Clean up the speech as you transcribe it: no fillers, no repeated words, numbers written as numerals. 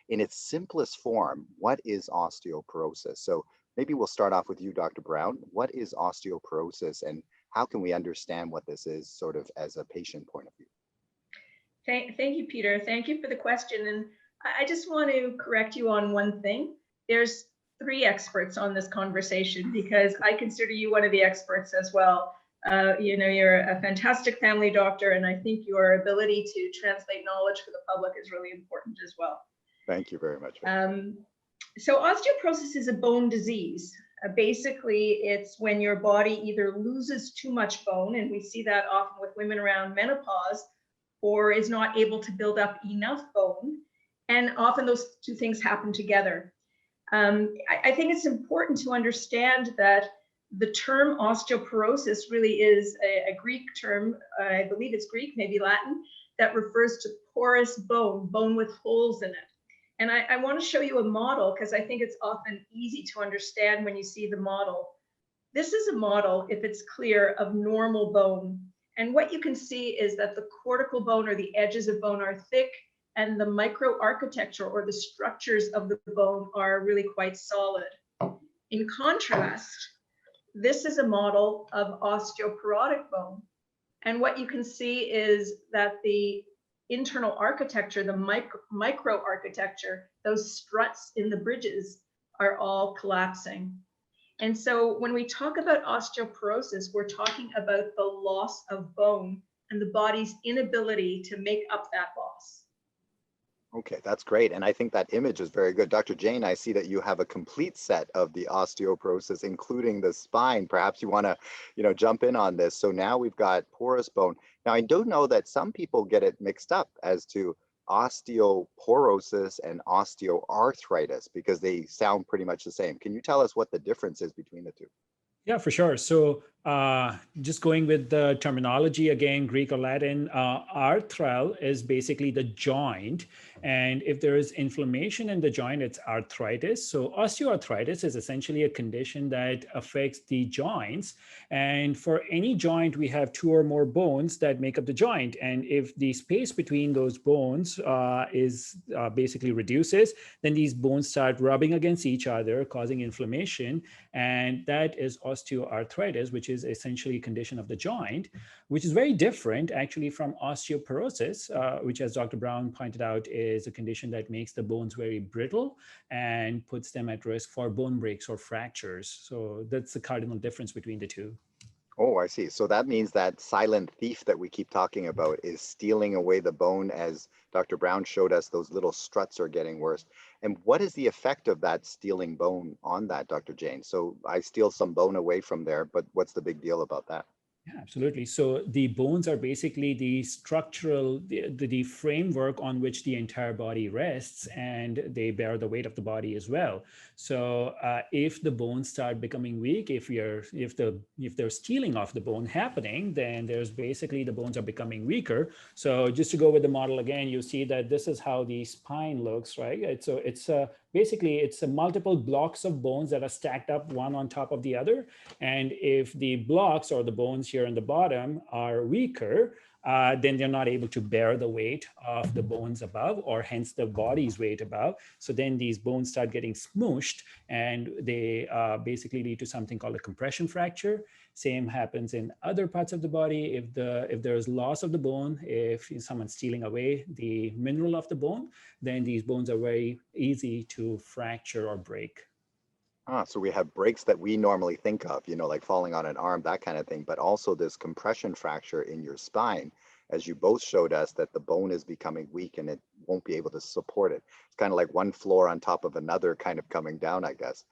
in its simplest form, what is osteoporosis? So maybe we'll start off with you, Dr. Brown. What is osteoporosis and how can we understand what this is sort of as a patient point of view? Thank you, Peter. Thank you for the question. And I just want to correct you on one thing. There's three experts on this conversation because I consider you one of the experts as well. You're a fantastic family doctor, and I think your ability to translate knowledge for the public is really important as well. Thank you very much. So osteoporosis is a bone disease. Basically, it's when your body either loses too much bone, and we see that often with women around menopause, or is not able to build up enough bone. And often those two things happen together. I think it's important to understand that the term osteoporosis really is a Greek term, I believe it's Greek, maybe Latin, that refers to porous bone with holes in it. And I want to show you a model because I think it's often easy to understand when you see the model. This is a model, if it's clear, of normal bone. And what you can see is that the cortical bone or the edges of bone are thick and the microarchitecture or the structures of the bone are really quite solid. In contrast, this is a model of osteoporotic bone. And what you can see is that the internal architecture, the microarchitecture, those struts in the bridges are all collapsing. And so when we talk about osteoporosis, we're talking about the loss of bone and the body's inability to make up that loss. Okay, that's great. And I think that image is very good. Dr. Jain, I see that you have a complete set of the osteoporosis, including the spine. Perhaps you want to, jump in on this. So now we've got porous bone. Now, I do know that some people get it mixed up as to osteoporosis and osteoarthritis because they sound pretty much the same. Can you tell us what the difference is between the two? Yeah, for sure. So just going with the terminology again, Greek or Latin, arthral is basically the joint. And if there is inflammation in the joint, it's arthritis. So osteoarthritis is essentially a condition that affects the joints. And for any joint, we have two or more bones that make up the joint. And if the space between those bones is basically reduces, then these bones start rubbing against each other, causing inflammation. And that is osteoarthritis, which is essentially a condition of the joint, which is very different actually from osteoporosis, which, as Dr. Brown pointed out, is a condition that makes the bones very brittle and puts them at risk for bone breaks or fractures. So that's the cardinal difference between the two. Oh, I see. So that means that silent thief that we keep talking about is stealing away the bone, as Dr. Brown showed us, those little struts are getting worse. And what is the effect of that stealing bone on that, Dr. Jain? So I steal some bone away from there, but what's the big deal about that? Yeah, absolutely. So the bones are basically the structural, the framework on which the entire body rests, and they bear the weight of the body as well. So if the bones start becoming weak, if there's stealing of the bone happening, then there's basically the bones are becoming weaker. So just to go with the model again, you see that this is how the spine looks, right? So it's basically it's a multiple blocks of bones that are stacked up one on top of the other. And if the blocks or the bones here in the bottom are weaker, then they're not able to bear the weight of the bones above, or hence the body's weight above. So then these bones start getting smooshed, and they basically lead to something called a compression fracture. Same happens in other parts of the body. If there's loss of the bone, if someone's stealing away the mineral of the bone, then these bones are very easy to fracture or break. So we have breaks that we normally think of, like falling on an arm, that kind of thing, but also this compression fracture in your spine, as you both showed us, that the bone is becoming weak and it won't be able to support it. It's kind of like one floor on top of another kind of coming down, I guess.